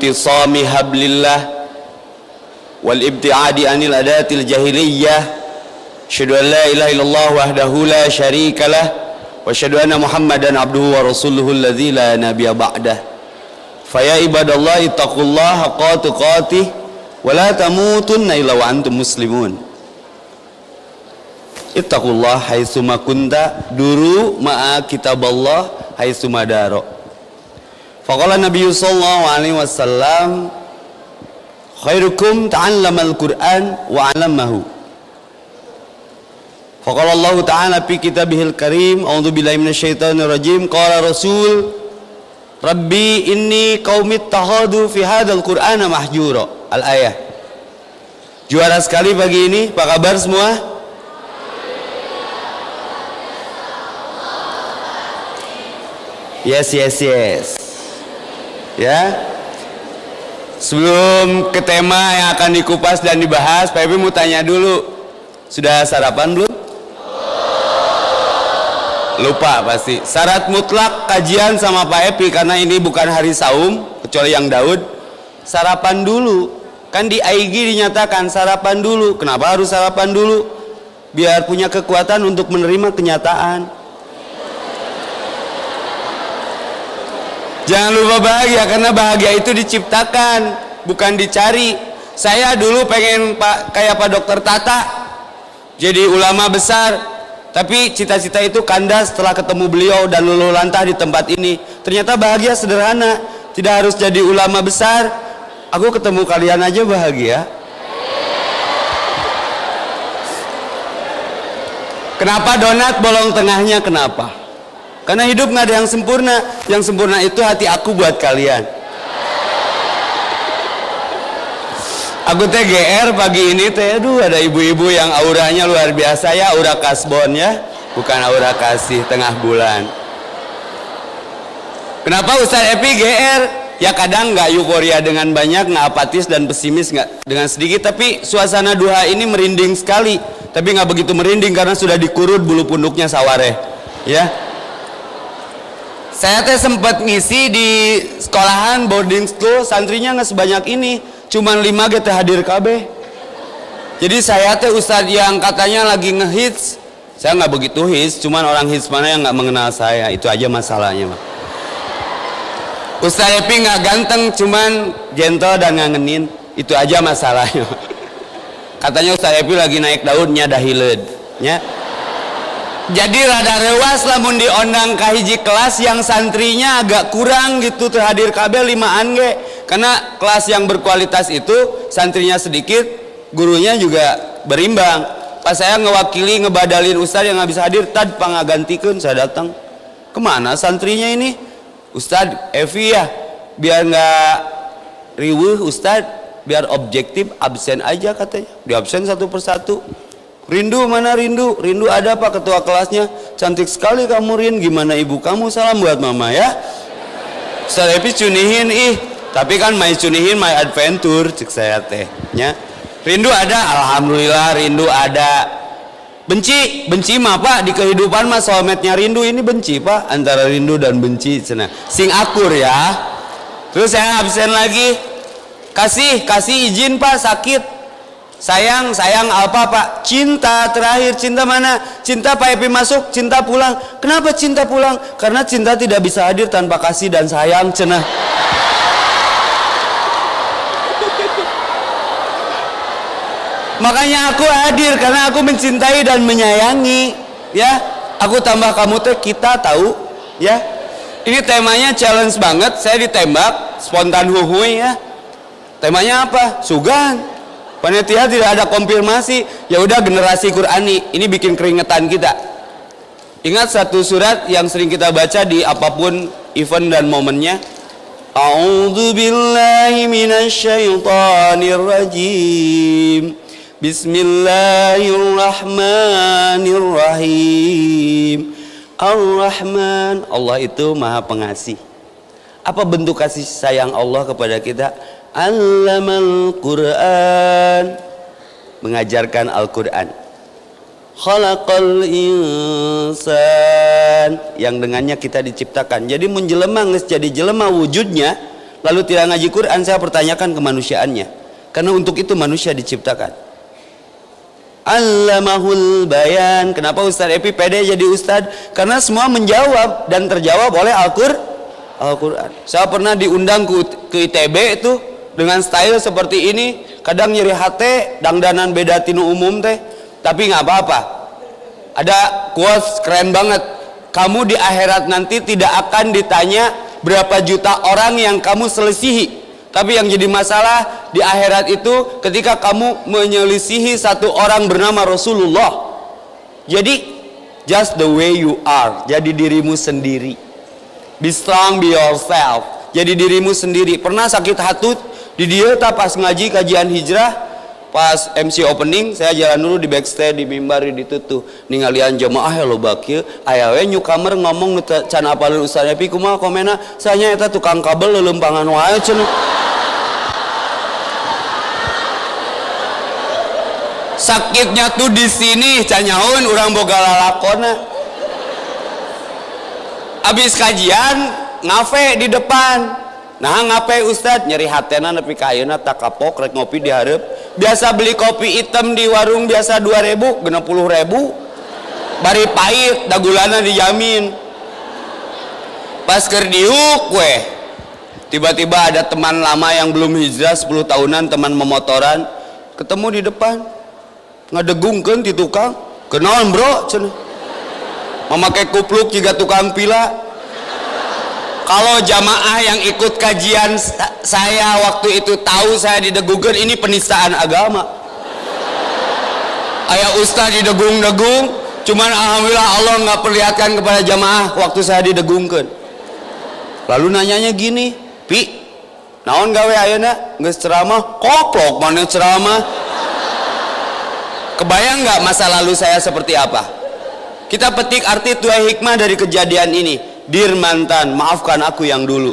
i'tisami hablillah wal ibtiadi anil adatil jahiliyah. Asyhadu an la ilaha illallah wahdahu la syarikalah wa asyhadu anna Muhammadan abduhu wa rasuluhu alladzi la nabiyya ba'dah. Fa ya ibadallahi taqullaha haqqa tuqatih wa la tamutunna illa wa antum muslimun. Ittaqullah haitsuma kunta duru ma'a kitaballah haitsuma daro. Faqala Nabi sallallahu alaihi wasallam khairukum ta'allamal Qur'an wa 'allamahu. Faqala Allah ta'ala fi kitabihil karim a'udzu billahi minasyaitonir rajim qala Rasul Rabbi inni qaumi ittakhadhu fi hadzal Qur'ana mahjura. Al-ayah. Juara sekali pagi ini, apa kabar semua? Yes. Ya. Sebelum ke tema yang akan dikupas dan dibahas, Pak Epi mau tanya dulu. Sudah sarapan belum? Lupa pasti. Syarat mutlak kajian sama Pak Epi karena ini bukan hari saum kecuali yang Daud. Sarapan dulu. Kan di IG dinyatakan sarapan dulu. Kenapa harus sarapan dulu? Biar punya kekuatan untuk menerima kenyataan. Jangan lupa bahagia, karena bahagia itu diciptakan, bukan dicari. Saya dulu pengen kayak Pak Dokter Tata, jadi ulama besar, tapi cita-cita itu kandas setelah ketemu beliau dan luluh lantah di tempat ini. Ternyata bahagia sederhana, tidak harus jadi ulama besar. Aku ketemu kalian aja bahagia. Kenapa donat bolong tengahnya? Kenapa? Karena hidup nggak ada yang sempurna. Yang sempurna itu hati aku buat kalian. Aku teh GR pagi ini teh, aduh ada ibu-ibu yang auranya luar biasa ya, aura kasbon ya, bukan aura kasih tengah bulan. Kenapa Ustaz Epi GR? Ya kadang nggak euforia dengan banyak, nggak apatis dan pesimis nggak dengan sedikit, tapi suasana duha ini merinding sekali. Tapi nggak begitu merinding karena sudah dikurut bulu punduknya sawareh, ya. Saya teh sempat ngisi di sekolahan boarding school, santrinya nggak sebanyak ini, cuman 5 gitu hadir KB. Jadi saya teh ustadz yang katanya lagi ngehits, saya nggak begitu hits, cuman orang hits mana yang nggak mengenal saya, itu aja masalahnya mah. Ustadz Epi nggak ganteng, cuman gentle dan ngangenin, itu aja masalahnya. Katanya Ustadz Epi lagi naik daunnya dahileud, ya. Jadi rada rewas lamun diondang ka hiji kelas yang santrinya agak kurang gitu, terhadir KB 5an ge. Karena kelas yang berkualitas itu santrinya sedikit, gurunya juga berimbang. Pas saya ngewakili ngebadalin ustadz yang nggak bisa hadir, tad pangagantikeun saya datang. Kemana santrinya ini? Ustadz Evi ya, biar nggak riweuh ustadz, biar objektif absen aja katanya. Di absen satu persatu. Rindu mana Rindu? Rindu ada Pak ketua kelasnya. Cantik sekali kamu Rin. Gimana ibu kamu? Salam buat mama ya. Ustaz Epi cunihin tapi kan my cunihin my adventure cek saya teh nya. Rindu ada, alhamdulillah rindu ada. Benci mah Pak di kehidupan mah soulmate-nya rindu, ini benci Pak, antara rindu dan benci cenah. Sing akur ya. Terus saya absen lagi. Kasih izin Pak, sakit. Sayang apa Pak? Cinta terakhir. Cinta mana? Cinta Pak Epi masuk, cinta pulang. Kenapa cinta pulang? Karena cinta tidak bisa hadir tanpa kasih dan sayang cenah. Makanya aku hadir karena aku mencintai dan menyayangi, ya. Aku tambah kamu teh kita tahu, ya. Ini temanya challenge banget. Saya ditembak spontan huhui ya. Temanya apa? Sugan. Panitia tidak ada konfirmasi, ya udah generasi Qurani, ini bikin keringetan kita. Ingat satu surat yang sering kita baca di apapun event dan momennya. A'udzu billahi minasyaitonir rajim. Bismillahirrahmanirrahim. Ar-Rahman, Allah itu Maha Pengasih. Apa bentuk kasih sayang Allah kepada kita? Allamal Quran, mengajarkan Al-Quran. Khalaqal insan, yang dengannya kita diciptakan. Jadi menjelema geus jadi jelema wujudnya lalu tidak ngaji Quran, saya pertanyakan kemanusiaannya. Karena untuk itu manusia diciptakan. Allamahul bayan. Kenapa Ustadz Epi pede jadi Ustadz? Karena semua menjawab dan terjawab oleh Al-Quran. Saya pernah diundang ke ITB itu dengan style seperti ini. Kadang nyeri hati, dangdanan beda tinu umum teh. Tapi nggak apa-apa. Ada quotes keren banget. Kamu di akhirat nanti tidak akan ditanya berapa juta orang yang kamu selisihi. Tapi yang jadi masalah di akhirat itu ketika kamu menyelisihi satu orang bernama Rasulullah. Jadi just the way you are. Jadi dirimu sendiri. Be strong, be yourself. Jadi dirimu sendiri. Pernah sakit hati di dia pas ngaji kajian hijrah. Pas MC opening, saya jalan dulu di backstage, di mimbar, ditutup ningalian jemaah ya lo bakil ayawe newcomer ngomong can apalin Ustaz Epi kumaha komena sanya eta tukang kabel lelempangan wae cenah. Sakitnya tuh di sini canyaun urang boga lalakona. Abis kajian ngafe di depan. Nah ngapain Ustad nyeri hatena nepi ka ayeuna tak kapok rek ngopi di hareup. Biasa beli kopi hitam di warung biasa 2.000 60.000. Bari pahit da gulana dijamin. Pas keur diuk we. Tiba-tiba ada teman lama yang belum hijrah 10 tahunan, teman memotoran, ketemu di depan. Ngadegungkeun ti tukang. Kenaon bro cenah. Memakai kupluk juga tukang pila. Kalau jamaah yang ikut kajian saya waktu itu tahu saya didegukeun, ini penistaan agama. Aya ustaz didegung-degung, cuman alhamdulillah Allah nggak perlihatkan kepada jamaah waktu saya didegungkeun. Lalu nanyanya gini, Pi, naon gawe ayeuna? Geus ceramah, koplok mana ceramah. Kebayang nggak masa lalu saya seperti apa? Kita petik arti tuai hikmah dari kejadian ini. Dear mantan, maafkan aku yang dulu.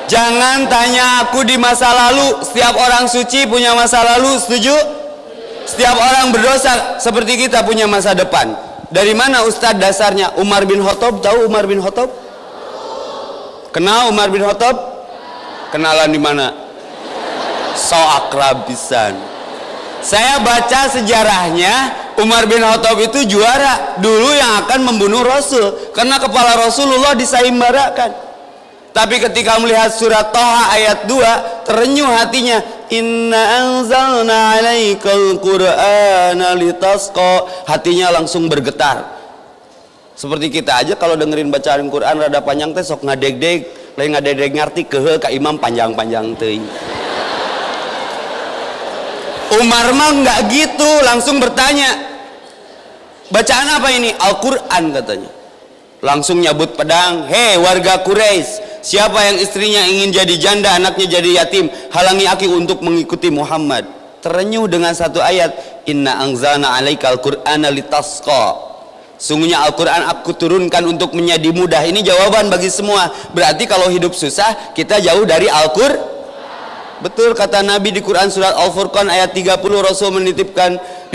Jangan tanya aku di masa lalu. Setiap orang suci punya masa lalu, setuju? Setiap orang berdosa seperti kita punya masa depan. Dari mana Ustadz dasarnya? Umar bin Khattab, tahu Umar bin Khattab? Kenal Umar bin Khattab? Kenalan di mana? So akrab pisan. Saya baca sejarahnya, Umar bin Khattab itu juara dulu yang akan membunuh Rasul karena kepala Rasulullah disaimbarakan. Tapi ketika melihat surat Thaha ayat 2 terenyuh hatinya. Inna anzalna 'alaikal qur'ana litasqa. Hatinya langsung bergetar. Seperti kita aja kalau dengerin bacaan Quran rada panjang teh sok ngadeg-deg, lain ngadeg-deg ngarti keheul ka imam panjang-panjang teuing. Umar mah nggak gitu, langsung bertanya, bacaan apa ini? Al-Quran katanya. Langsung nyabut pedang, hei warga Quraisy, siapa yang istrinya ingin jadi janda, anaknya jadi yatim, halangi aku untuk mengikuti Muhammad. Terenyuh dengan satu ayat, Inna anzalna 'alaikal qur'ana litasqa. Sungguhnya Al-Quran aku turunkan untuk menjadi mudah. Ini jawaban bagi semua. Berarti kalau hidup susah, kita jauh dari Al-Quran. Betul kata Nabi di Quran surat Al-Furqan ayat 30, Rasul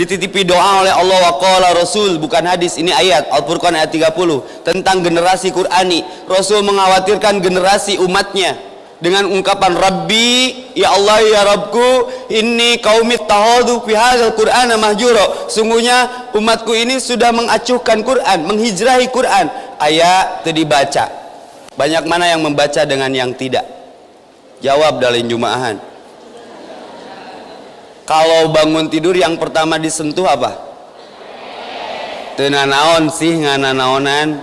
dititipi doa oleh Allah wa qala Rasul, bukan hadis, ini ayat Al-Furqan ayat 30 tentang generasi Qurani. Rasul mengkhawatirkan generasi umatnya dengan ungkapan Rabbi, ya Allah ya Rabbku, inni qaumi tahadu fi hadzal Qur'ana mahjura. Sungguhnya umatku ini sudah mengacuhkan Quran, menghijrahi Quran. Ayat teu dibaca. Banyak mana yang membaca dengan yang tidak? Jawab dalin jumaahan. Kalau bangun tidur yang pertama disentuh apa? Teu nanaon sih ngananaonan.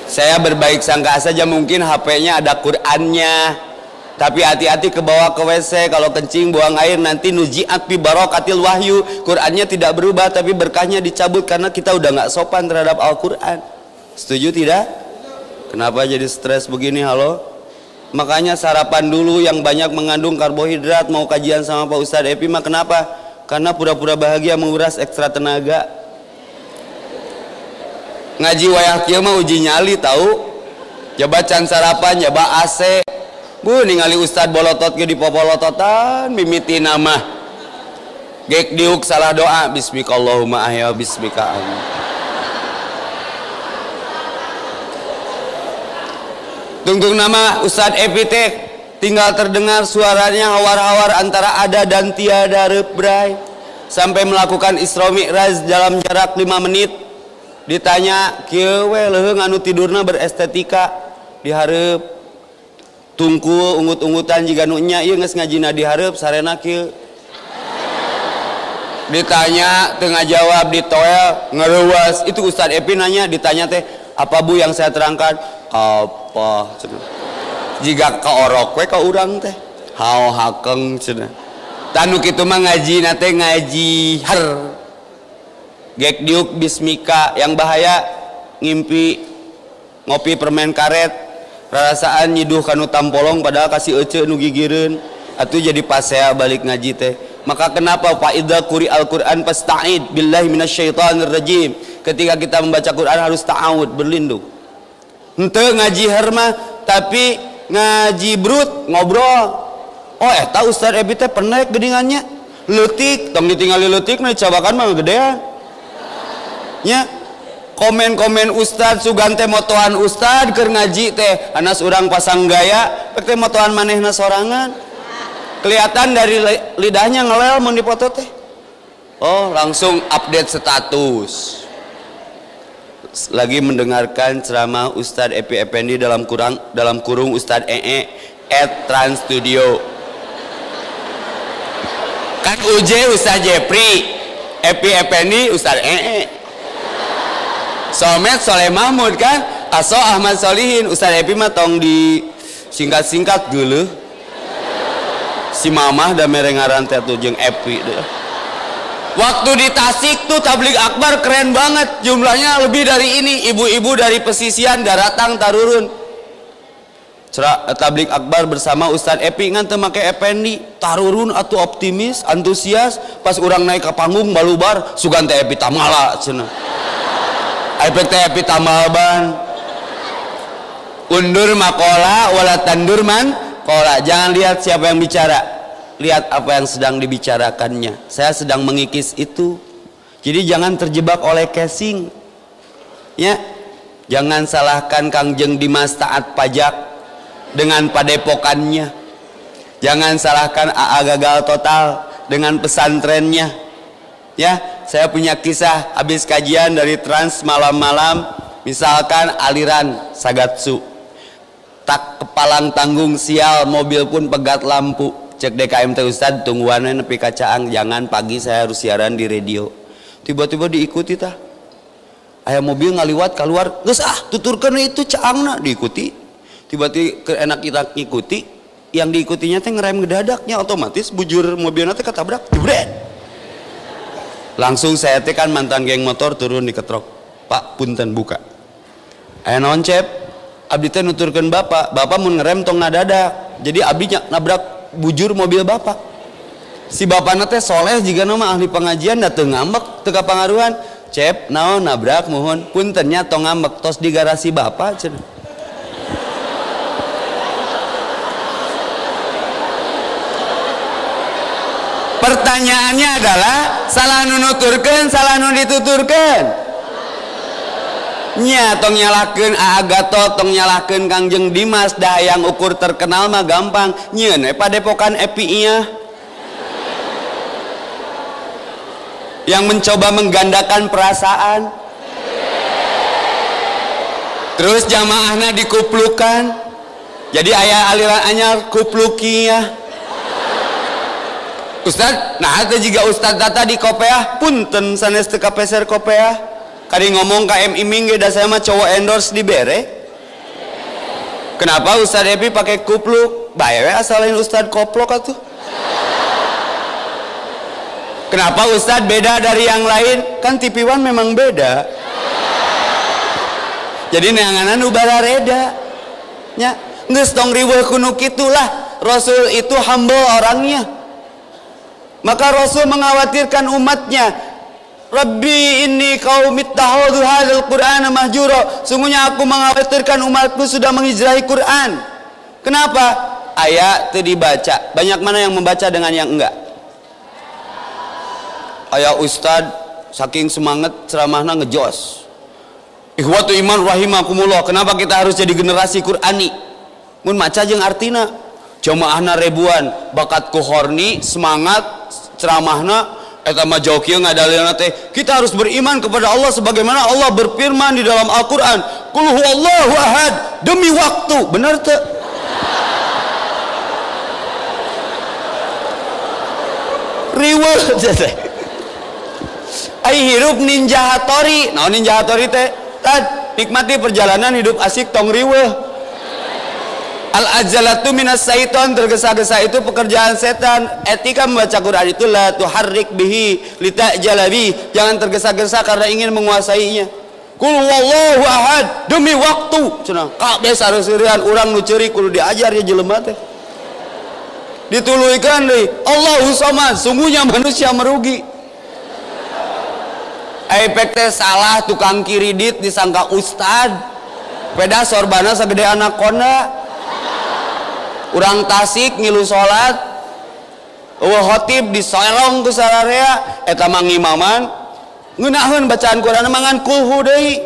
Saya berbaik sangka saja mungkin HP-nya ada Qur'annya. Tapi hati-hati ke bawah ke WC, kalau kencing buang air nanti nujiat bi barakatil wahyu. Qur'annya tidak berubah tapi berkahnya dicabut karena kita udah nggak sopan terhadap Al-Qur'an. Setuju tidak? Kenapa jadi stres begini? Halo? Makanya sarapan dulu yang banyak mengandung karbohidrat. Mau kajian sama Pak Ustadz Epi mah kenapa? Karena pura-pura bahagia menguras ekstra tenaga. Ngaji wayah kieu mah uji nyali tahu. Coba can sarapan, coba AC. Bu ningali Ustadz bolotot ge dipopolototan mimiti nama. Gek diuk salah doa. Bismikallahumma ahya bismika amin. Tungtung nama Ustadz Epi teh tinggal terdengar suaranya hawar-hawar antara ada dan tiada rebray, sampai melakukan Isra Mi'raj dalam jarak 5 menit. Ditanya kieu we leuheung anu tidurna berestetika dihareup tungkul ungut-ungutan jiga nu nya ieu geus ngajina dihareup sarena kieu. Ditanya tengah jawab ditoel ngeruas. Itu Ustadz Epi nanya, ditanya teh apa Bu yang saya terangkan? Apa jika keorok we ka urang teh hao hakeng cenah. Tanu kitu mah ngaji nate ngaji har gek diuk bismika. Yang bahaya ngimpi ngopi permen karet rasaan nyiduh kanu tampolong padahal kasih ece nu gigireun atuh jadi pasea balik ngaji teh. Maka kenapa fa idza quri'al Qur'an fasta'id billahi minasyaitonir rajim. Ketika kita membaca Quran harus ta'awud, berlindung. Henteu ngaji hermah tapi ngaji brut ngobrol. Oh eta Ustaz Ebi teh pernah gedingannya leutik tong ditinggali leutik na cobakan mah gedean nya. Komen-komen Ustaz sugan teh motoan Ustaz keur ngaji teh anas urang pasang gaya pek teh motoan manehna sorangan kelihatan dari lidahnya ngelel mun dipoto teh. Oh langsung update status lagi mendengarkan ceramah Ustadz Epi Effendi dalam kurung Ustadz @Trans Studio. Kan UJ Ustadz Jepri, Epi Effendi Ustadz Somet Soleh Mahmud kan, Aso Ahmad Solihin. Ustadz Epi mah tong di singkat-singkat geuleuh. Si Mamah da merengaran teh tuh jeung Epi deh. Waktu di Tasik tuh tablik akbar keren banget, jumlahnya lebih dari ini. Ibu-ibu dari pesisian daratang tarurun tablik akbar bersama Ustadz Epi ngan teu make Effendi tarurun atuh optimis antusias. Pas urang naik ke panggung balubar sugan teh Epi tamala cenah. Efek teh Epi tamalban undur makola wala tandur man kola. Jangan lihat siapa yang bicara, lihat apa yang sedang dibicarakannya. Saya sedang mengikis itu. Jadi jangan terjebak oleh casing ya. Jangan salahkan Kangjeng Dimas Taat Pajak dengan padepokannya. Jangan salahkan AA Gagal Total dengan pesantrennya ya. Saya punya kisah habis kajian dari Trans malam-malam, misalkan aliran Sagatsu tak kepalang tanggung sial mobil pun pegat lampu. Cek DKM teh Ustad tungguannya nepi kacaang, jangan pagi saya harus siaran di radio. Tiba-tiba diikuti tah aya mobil ngaliwat keluar geus tuturkeun itu caangna diikuti. Tiba-tiba enak kita ngikuti, yang diikutinya teh ngerem ngedadaknya otomatis bujur mobilnya teh ketabrak jebret. Langsung saya teh kan mantan geng motor turun diketrok, Pak punten buka aya naon cep abdi teh nuturkeun bapak mun ngerem tong ngadadak jadi abdi nabrak bujur mobil bapak. Si bapakna teh soleh jiga nama ahli pengajian da teu ngambek teu kapangaruhan. Cep naon nabrak mohon puntennya tong ngambek tos di garasi bapak cenah. Pertanyaannya adalah salah nu nuturkeun salah nu dituturkeun nya. Tong nyalahkeun AA Gatot, tong nyalahkeun Kangjeng Dimas, dah yang ukur terkenal mah gampang nyieun padepokan Epi nya yang mencoba menggandakan perasaan. Terus jamaahna dikuplukan jadi aya aliran anyar kuplukiyah. Ustad, nah itu juga Ustad data di kopeah punten sanes teu kapeser kopeah kali ngomong KM Iming ge da saya mah cowok endorse di bere. Kenapa Ustad Epi pakai kupluk? Bae we asalain Ustad koplok atuh. Kenapa Ustad beda dari yang lain? Kan TV One memang beda. Jadi neanganan nu barareda nya geus tong riweuh kuno kitu lah. Rasul itu humble orangnya. Maka Rasul mengkhawatirkan umatnya. Rabbi inni qaumit takhadhu hadzal Qur'ana mahjura. Sungguhnya aku mengkhawatirkan umatku sudah menghijrahi Quran. Kenapa? Ayat teu dibaca. Banyak mana yang membaca dengan yang enggak? Aya ustad saking semangat ceramahna ngejos. Ikhwatu iman rahimakumullah. Kenapa kita harus jadi generasi Qur'ani? mun maca jeung artina jamaahna ribuan bakat kuhorni semangat ceramahna eta mah jauh kieu ngadalilna teh kita harus beriman kepada Allah sebagaimana Allah berfirman di dalam Al-Qur'an qul huwallahu ahad demi waktu bener teu riweuh teh ai hirup ninja hatori naon ninja hatori teh tad nikmati perjalanan hidup asik tong riweuh al-ajalatu minas syaiton tergesa-gesa itu pekerjaan setan etika membaca Quran itu la tuharrik bihi litajalabi jangan tergesa-gesa karena ingin menguasainya qul wallahu ahad demi waktu cenah kabeh sareuseureun urang nu ceurik kudu diajar ya jelema teh dituluykeun deui Allahu samad sungguhnya manusia merugi efek teh salah tukang kiridit disangka ustad peda sorbana sagede anaconda urang Tasik ngilu salat eueuh khotib disolong ku sararea eta mah ngimaman ngeunaheun bacaan Quran mangan kulhu deui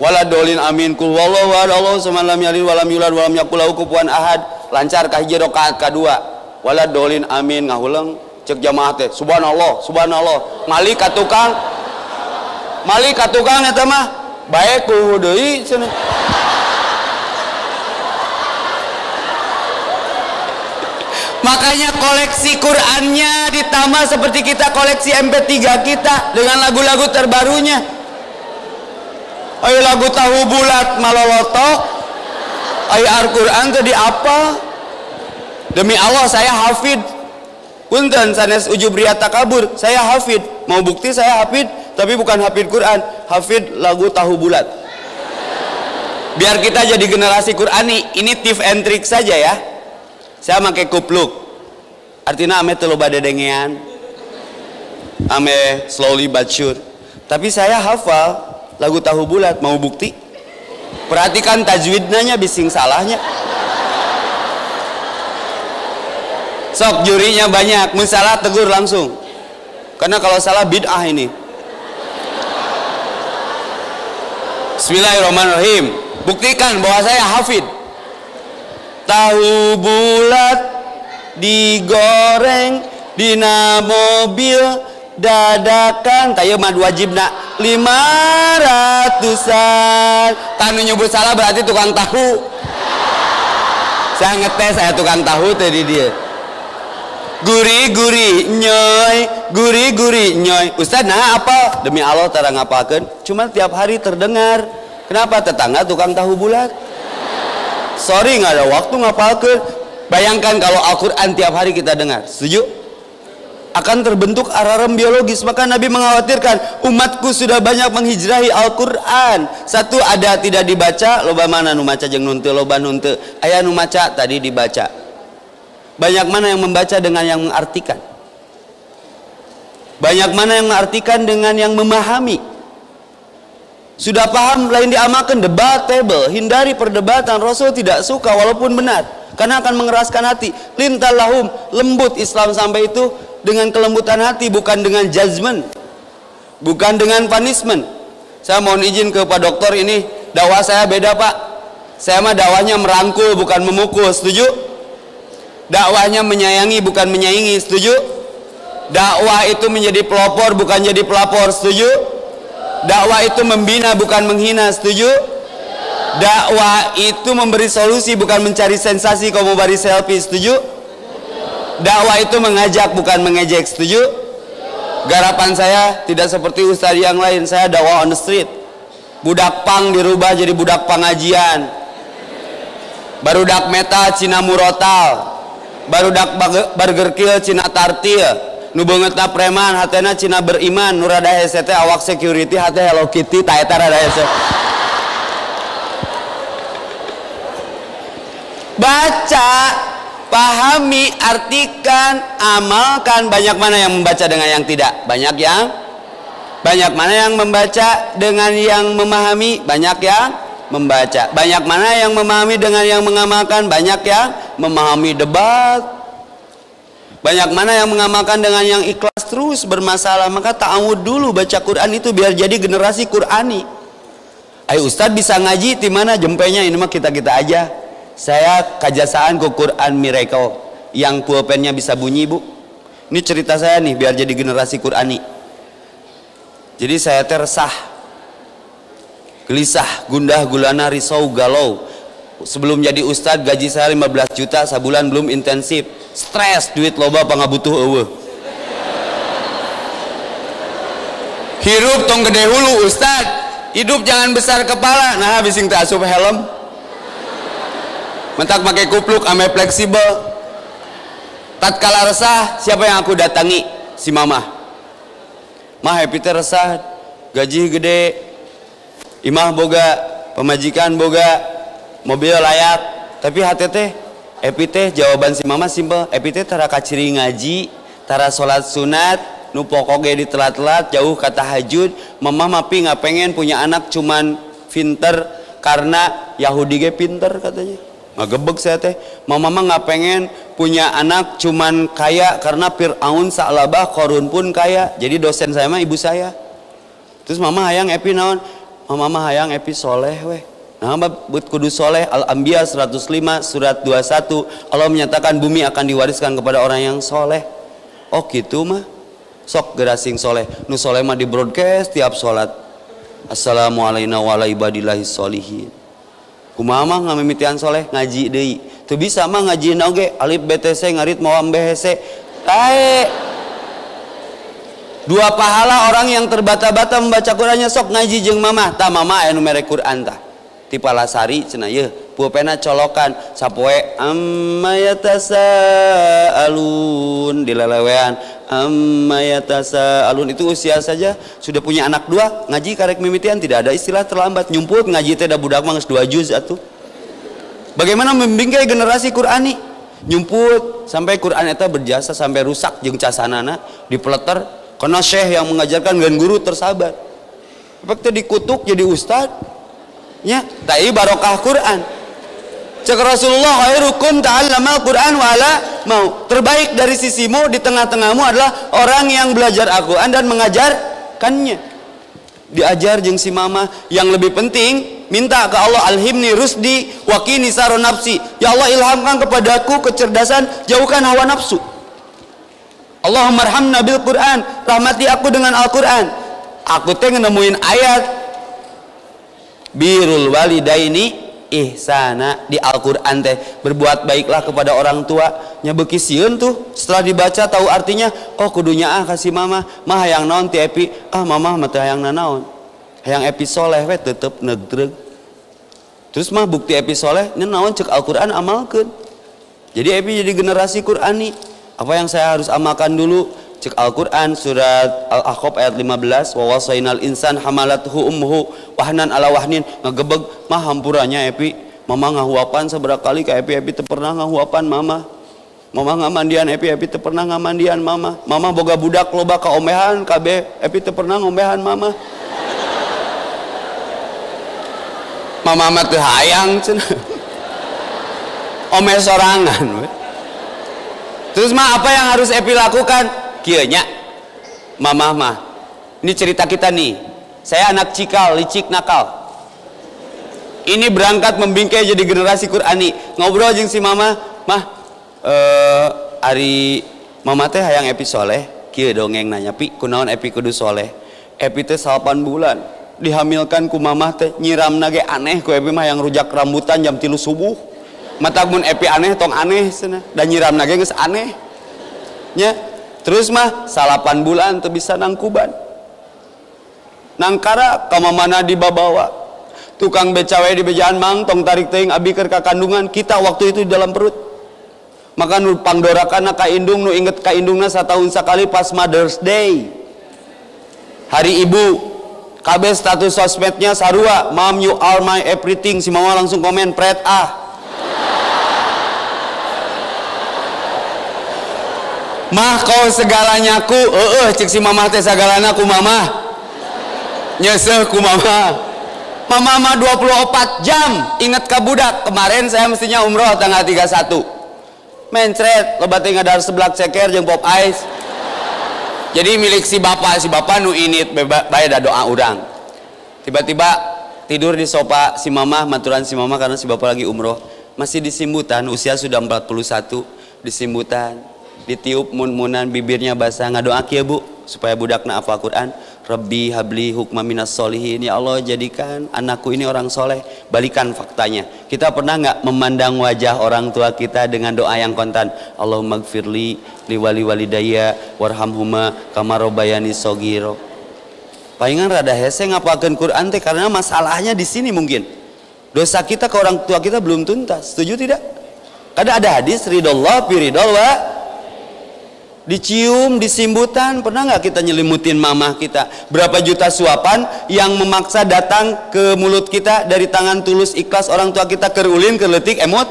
wala dolin amin kul wallahu ahad Allahu samad lam yalid walam yulad walam yakul lahu kufuwan ahad lancar ka hiji rakaat kadua wala dolin amin ngahuleung cek jamaah teh subhanallah subhanallah mali ka tukang eta mah bae kulhu deui cenah makanya koleksi Qur'annya ditambah seperti kita koleksi MP3 kita dengan lagu-lagu terbarunya ayo lagu tahu bulat maloloto ayo Al-Quran tadi apa demi Allah saya hafid punten sanes ujub ria takabur saya hafid mau bukti saya hafid tapi bukan hafid Quran hafid lagu tahu bulat biar kita jadi generasi Qur'ani ini tips and trick saja ya saya pakai kupluk artinya ame teu loba dedengean ame slowly but sure tapi saya hafal lagu tahu bulat mau bukti perhatikan tajwidnya bising salahnya sok jurinya banyak misalnya tegur langsung karena kalau salah bid'ah ini Bismillahirrahmanirrahim buktikan bahwa saya hafid tahu bulat digoreng dina mobil dadakan tayo mah wajibna 500an tanu nyebut salah berarti tukang tahu saya ngetes saya tukang tahu tadi dia guri-guri nyoy Ustaz nah apa demi Allah tara ngapakeun cuma tiap hari terdengar kenapa tetangga tukang tahu bulat sorry nggak ada waktu ngapalkeun bayangkan kalau Al-Quran tiap hari kita dengar setuju akan terbentuk alarm biologis maka Nabi mengkhawatirkan umatku sudah banyak menghijrahi Al-Quran satu ada tidak dibaca loba mana nu maca jeung nun teu loba nun teu aya nu maca tadi dibaca banyak mana yang membaca dengan yang mengartikan banyak mana yang mengartikan dengan yang memahami sudah paham lain diamalkan debatable hindari perdebatan Rasul tidak suka walaupun benar karena akan mengeraskan hati lintalahum lembut Islam sampai itu dengan kelembutan hati bukan dengan judgment bukan dengan punishment saya mohon izin ke Pak Dokter ini dakwah saya beda Pak saya mah dakwahnya merangkul bukan memukul setuju dakwahnya menyayangi bukan menyaingi setuju dakwah itu menjadi pelopor bukan jadi pelapor setuju dakwah itu membina bukan menghina setuju dakwah itu memberi solusi bukan mencari sensasi kalau mau bari selfie setuju dakwah itu mengajak bukan mengejek setuju garapan saya tidak seperti ustaz yang lain saya dakwah on the street budak pang dirubah jadi budak pengajian barudak meta cina murotal barudak burger kill cina tartil nu beungeutna preman hatena cina beriman nu rada hese teh awak security hate Hello Kitty ta eta rada hese baca pahami artikan amalkan banyak mana yang membaca dengan yang tidak banyak mana yang membaca dengan yang memahami banyak yang membaca banyak mana yang memahami dengan yang mengamalkan banyak yang memahami debat banyak mana yang mengamalkan dengan yang ikhlas terus bermasalah maka ta'awud dulu baca Quran itu biar jadi generasi Qurani ayo Ustadz bisa ngaji di mana jempenya ini mah kita aja saya kajasaan ku Quran Miracle yang pulpennya bisa bunyi, Bu. Ini cerita saya nih biar jadi generasi Qurani. Jadi saya resah, gelisah, gundah gulana, risau, galau. Sebelum jadi ustadz gaji saya 15 juta sebulan, belum intensif, stres, duit loba pangabutuh eueuh. Hirup tong gede hulu ustadz, hidup jangan besar kepala. Nah bising teh asup helm, mentak pakai kupluk ame fleksibel. Tatkala resah, siapa yang aku datangi? Si mamah. Mah happy teh resah, gaji gede, imah boga, pemajikan boga, mobil layak, tapi hati teh happy teh jawaban si mama simpel. Happy teh tara kaciri ngaji, tara sholat sunat, nu pokoge di telat-telat, jauh ka tahajud. Mama mapi nggak pengen punya anak cuman pinter karena Yahudi ge pinter katanya. Ngagebeg saya teh, mama mah nggak pengen punya anak cuman kaya karena Fir'aun sa'labah Qarun pun kaya. Jadi dosen saya mah ibu saya. Terus mama hayang epi naon? Mama hayang epi soleh weh. Nah, buat kudu soleh. Al-Anbiya 105 surat 21 Allah menyatakan bumi akan diwariskan kepada orang yang soleh. Oh gitu mah. Sok gerasing soleh. Nu soleh mah di broadcast tiap sholat. Assalamualaikum warahmatullahi wabarakatuh. Kumaha mah ngamimitian soleh ngaji deui. Teu bisa mah ngaji oge alif BTC ngarit mawam BHC. Tae. Dua pahala orang yang terbata-bata membaca Qur'annya sok ngaji jeung mamah. Tah mamah aya nu mere Qur'an tah. Ti Palasari cenah yeuh pulpena colokan sapoe amma yatasaalun dilelewean amma yatasaalun. Itu usia saja sudah punya anak dua ngaji karek mimitian, tidak ada istilah terlambat. Nyumput ngaji teh da budak mah geus 2 juz atuh. Bagaimana membingkai generasi Qur'ani? Nyumput sampai Qur'an eta berjasa sampai rusak jeung casanana dipeleter karena syekh yang mengajarkan dan guru tersabar. Efek teh dikutuk jadi ustad nya, tai barokah Quran. Cek Rasulullah khairukum ta'allamal Quran wa ala mau. Terbaik dari sisimu di tengah-tengahmu adalah orang yang belajar Al-Quran dan mengajarkannya. Diajar jeung si mama. Yang lebih penting minta ke Allah alhimni rusdi wa qini saro nafsi. Ya Allah ilhamkan kepadaku kecerdasan, jauhkan hawa nafsu. Allahumma arhamna bil Quran, rahmati aku dengan Al-Quran. Aku teh nemuin ayat birrul walidaini ihsana di Al-Quran teh, berbuat baiklah kepada orang tua. Nya beuki sieun tuh setelah dibaca tahu artinya. Oh kudunya kasih mama mah hayang naon ti epi, mama mah teh hayang nanaon, hayang epi soleh we tetep negdreg. Terus mah bukti epi soleh nya naon cek Al-Quran amalkeun. Jadi epi jadi generasi Qur'ani. Apa yang saya harus amalkan dulu? Cek Al-Quran surat Al-Ahqaf ayat 15, wa wasainal insan hamalathu ummuhu wahnan ala wahnin. Ngagebeg mah hampurannya epi mama ngahuapan seberapa kali ka epi teu pernah ngahuapan mama ngamandian epi teu pernah ngamandian mama boga budak loba kaomehan kabeh epi teu pernah ngombehan mama mah teu hayang cenah omeh sorangan we. Terus mah apa yang harus epi lakukan? Kieu nya mamah mah ini cerita kita nih, saya anak cikal licik nakal ini berangkat membingkai jadi generasi Qur'ani. Ngobrol jeung si mama mah ari mama teh hayang epi soleh kieu dongeng nanya pi kunaon epi kudu soleh. Epi teh 8 bulan dihamilkan ku mamah teh nyiramna ge aneh ku epi mah yang rujak rambutan jam 3 subuh. Matak mun epi aneh tong aneh cenah dan nyiramna ge geus aneh nya. Terus mah 8 bulan tuh bisa nangkuban nangkara kamana dibawa tukang becawe di bejaan mang tong tarik teuing abi keur ka kandungan kita waktu itu di dalam perut. Maka nu pangdorakanna ka indung nu inget ka indungna satahun sakali pas Mother's Day hari ibu kabeh status sosmednya sarua mom you are my everything. Si mama langsung komen pret mah kau segalanya ku cek si mamah teh segalana ku mamah nyeseh ku mamah mah 24 jam inget ka budak. Kemarin saya mestinya umroh tanggal 31 mencret loba teh ngadar seblak ceker jeung pop ice jadi milik si bapak nu init bae da doa urang. Tiba-tiba tidur di sofa si mamah maturan si mamah karena si bapak lagi umroh. masih di Simbutan, usia sudah 41, di Simbutan, ditiup mun-munan bibirnya basah, ngadoa kieu Bu supaya budakna hafal Quran. Rabbi habli hukma minas solihin, ya Allah jadikan anakku ini orang soleh. Balikan faktanya, kita pernah nggak memandang wajah orang tua kita dengan doa yang kontan? Allahumma gfirli liwali walidayya warhamhuma kama rabbayani shogiro. Palingan rada hese ngapalkeun Quran teh karena masalahnya di sini mungkin dosa kita ke orang tua kita belum tuntas. Setuju tidak? Kadang ada hadis ridallah piridol wa dicium, disimbutan. Pernah nggak kita nyelimutin mamah kita? Berapa juta suapan yang memaksa datang ke mulut kita dari tangan tulus ikhlas orang tua kita, kerulin kerletik emot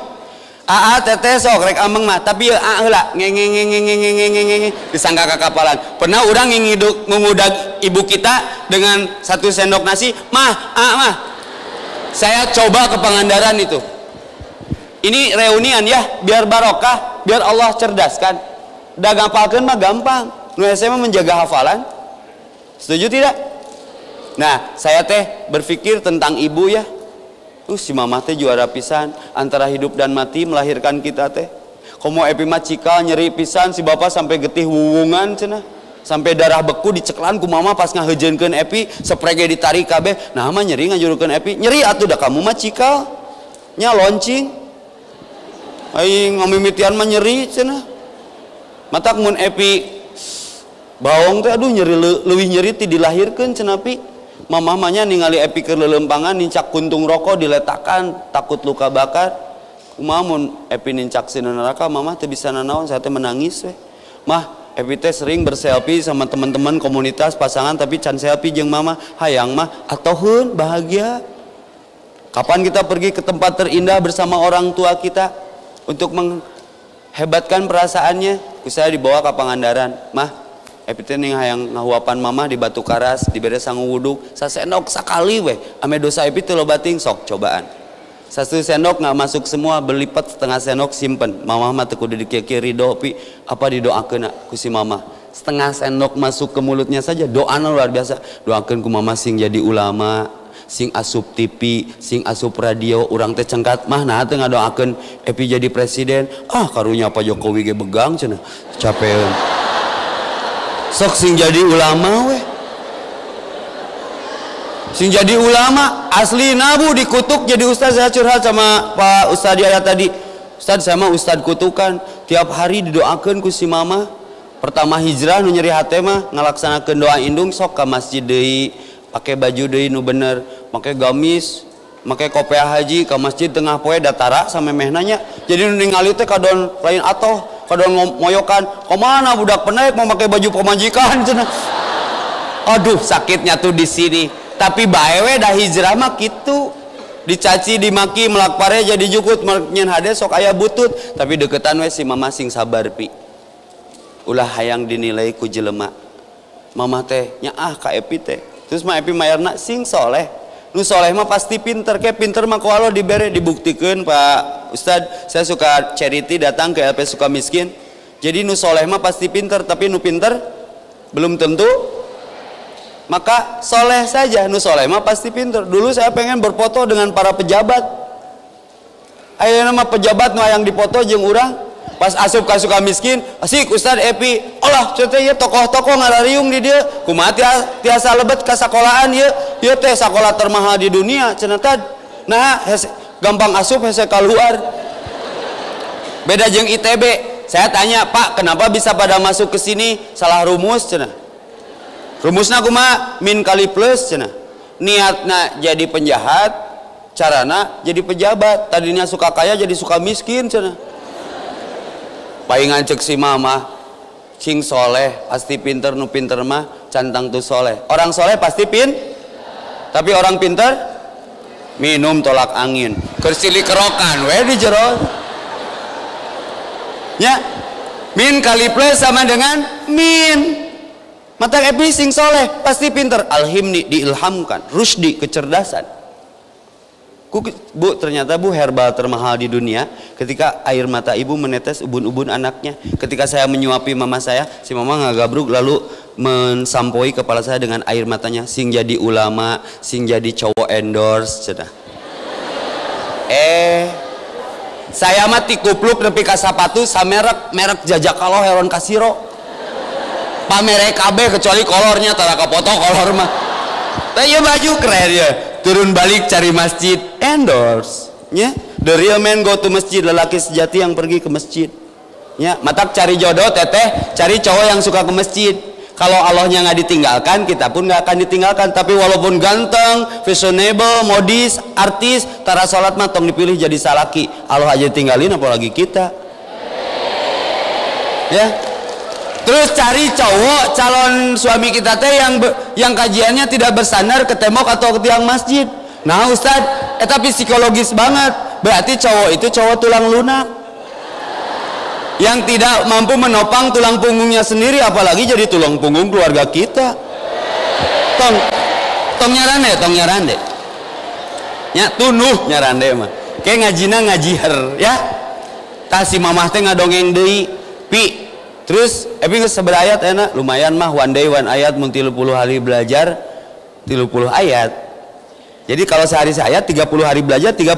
aa teteh sok rek ameng mah tapi heula ngeng disangka kakapalan. Pernah orang ngudang ibu kita dengan 1 sendok nasi, mah saya coba ke Pangandaran itu, ini reunian ya biar barokah, biar Allah cerdaskan. Udah ngapalkeun mah gampang, nu hese mah menjaga hafalan. Setuju tidak? Nah, saya teh berpikir tentang ibu ya. Si mama teh juara pisan antara hidup dan mati melahirkan kita teh. Komo epi mah cikal nyeri pisan, si bapak sampai getih wuwungan cenah. Sampai darah beku diceklan ku mama pas ngaheujeunkeun epi, sprege ditarik kabeh. Nah mah nyeri ngajurukeun epi. Nyeri atuh da kamu mah cikal. Nya loncing. Aing ngamimitian mah nyeri cenah. Matak mun epi baong teh aduh nyeri leuwih nyeri ti dilahirkeun cenah pi. Mamahnya ningali epi keur lelempangan nincak kuntung rokok diletakkan takut luka bakar. Kumaha mun epi nincak sina neraka mamah teh bisa nanaon, saya teh menangis we. Mah epi teh sering berselfie sama teman-teman komunitas pasangan tapi can selfie jeung mama. Hayang mah atoheun bahagia. Kapan kita pergi ke tempat terindah bersama orang tua kita untuk menghebatkan perasaannya? Saya dibawa ke Pangandaran, mah epi teh ning hayang ngahuapan mamah di Batu Karas, dibere sangu wuduk, sasendok sakali weh, ame dosa epi teh loba ting sok cobaan. 1 sendok nggak masuk semua, berlipat setengah sendok simpen. Mamah mah teu kudu dikir ridho pi, apa didoakeun ku si mamah. Setengah sendok masuk ke mulutnya saja, doana luar biasa. Doakeun ku mamah sing jadi ulama, sing asup TV, sing asup radio, urang teh cengkat mah nah teh ngadoakeun epi jadi presiden. Ah karunya Pak Jokowi ge begang cenah. Capeun. Sok sing jadi ulama weh. Sing jadi ulama asli nabu dikutuk jadi ustaz. Saya curhat sama Pak Ustaz Yaya tadi. Ustaz sama Ustaz kutukan tiap hari didoakeun ku si mama. Pertama hijrah nu nyeri hate mah ngalaksanakeun doa indung sok ka masjid deui, pakai baju deui nu bener, pakai gamis, pakai kopiah haji ke masjid tengah poe datara sampai meh nanya. Jadi nu ningali teh kadon lain atoh, kadon ngoyokan, "Komana budak penaik mau pakai baju pemajikan?" cenah. Aduh, sakitnya tuh di sini. Tapi bae we dah hijrah mah kitu. Dicaci, dimaki, melak pare jadi jukut, nyen hade sok aya butut, tapi deketan we si mama sing sabar pi. Ulah hayang dinilai ku jelema. Mama teh nyaah ka epi teh. Terus mah epi mayarna sing soleh. Nu soleh mah pasti pinter, kayak pinter mah kalau dibere dibuktikan Pak Ustad. Saya suka charity datang ke LP Sukamiskin. Jadi nu soleh mah pasti pinter, tapi nu pinter belum tentu. Maka soleh saja, nu soleh mah pasti pinter. Dulu saya pengen berfoto dengan para pejabat. Ayeuna mah pejabat nu hayang dipoto jeung urang. Pas asup ka Sukamiskin, asik Ustad Epi. Allah, ceuteuh ieu tokoh-tokoh ngarariung di dieu. Kumaha tiasa lebet ka sakolahan ieu. Ieu teh sakola termahal di dunia cenah tad. Nah, gampang asup hese keluar. Beda jeung ITB. Saya tanya, "Pak, kenapa bisa pada masuk ke sini? Salah rumus cenah." Rumusna kumaha? Min kali plus cenah. Niatna jadi penjahat, carana jadi pejabat. Tadinya suka kaya jadi suka miskin cenah. Palingan cek si mama sing soleh pasti pinter, nu pinter mah cantang tuh soleh. Orang soleh pasti tapi orang pinter minum tolak angin. Kersili kerokan we di jero. Ya, min kali plus sama dengan min. Mata epi sing soleh pasti pinter. Alhimni diilhamkan, rusdi kecerdasan. Bu, ternyata bu herbal termahal di dunia. Ketika air mata ibu menetes ubun-ubun anaknya. Ketika saya menyuapi mama saya, si mama ngagabruk lalu mensampoi kepala saya dengan air matanya. Sing jadi ulama, sing jadi cowok endorse, cenah. Saya mah ti kupluk nepi ka sapatu merek jajakalo heron kasiro. Pamere kabeh kecuali kolornya tara kapoto kolor mah. Tah ieu baju keren ya. Turun balik cari masjid, endorse nya. The real man go to masjid, lelaki sejati yang pergi ke masjid. Ya, matak cari jodoh teteh, cari cowok yang suka ke masjid. Kalau Allahnya nggak ditinggalkan, kita pun nggak akan ditinggalkan. Tapi walaupun ganteng, fashionable, modis, artis, tara sholat mah tong dipilih jadi salaki. Allah aja tinggalin, apalagi kita. Ya. Terus cari cowok calon suami kita teh yang kajiannya tidak bersandar ke tembok atau ke tiang masjid. Nah Ustadz, tapi psikologis banget. Berarti cowok itu cowok tulang lunak yang tidak mampu menopang tulang punggungnya sendiri, apalagi jadi tulang punggung keluarga kita. Tong nyarande nya tunuh nyarande mah kayak ngajina ngajiher ya. Tah si mamah teh ngadongeng deui pi. Terus epi geus sabaraha ayat enak lumayan mah, one day one ayat mun 30 hari belajar 30 ayat. Jadi kalau sehari ayat 30 hari belajar 30